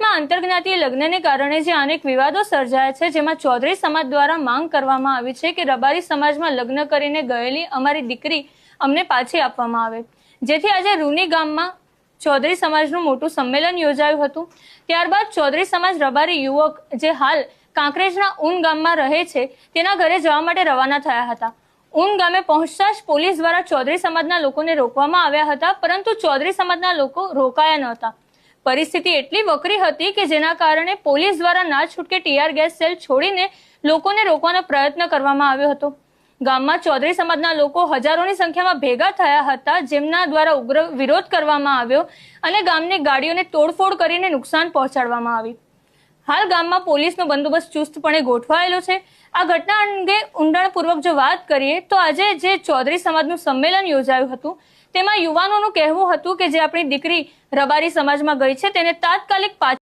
સુરતમાં આંતરજ્ઞાતીય લગ્નને કારણે જે અનેક વિવાદો સર્જાયા છે, જેમાં ચૌધરી સમાજ દ્વારા માંગ કરવામાં આવી છે કે રબારી સમાજમાં લગ્ન કરીને ગયેલી અમારી દીકરી અમને પાછી આપવામાં આવે, જેથી આજે રૂની ગામમાં ચૌધરી સમાજનું મોટું સંમેલન યોજાયું હતું। ત્યારબાદ ચૌધરી સમાજ રબારી યુવક જે હાલ કાંકરેજના ઊન ગામમાં રહે છે તેના ઘરે જવા માટે રવાના થયા હતા। ઊન ગામે પહોંચતા જ પોલીસ દ્વારા ચૌધરી સમાજના લોકોને રોકવામાં આવ્યા હતા, પરંતુ ચૌધરી સમાજના લોકો રોકાયા નહોતા। પરિસ્થિતિ એટલી વકરી હતી કે જેના કારણે પોલીસ દ્વારા ના છૂટકે ટીઆર ગેસ સેલ છોડીને લોકોને રોકવાનો પ્રયત્ન કરવામાં આવ્યો હતો। ગામમાં ચૌધરી સમાજના લોકો હજારોની સંખ્યામાં ભેગા થયા હતા, જેમના દ્વારા ઉગ્ર વિરોધ કરવામાં આવ્યો અને ગામની ગાડીઓને તોડફોડ કરીને નુકસાન પહોંચાડવામાં આવી। હાલ ગામમાં પોલીસનો બંદોબસ્ત ચુસ્તપણે ગોઠવાયેલો છે। આ ઘટના અંગે ઊંડાણપૂર્વક જો વાત કરીએ તો આજે જે ચૌધરી સમાજનું સંમેલન યોજાયું હતું તેમાં યુવાનોનું કહેવું હતું કે જે આપણી દીકરી રબારી સમાજમાં ગઈ છે તેને તાત્કાલિક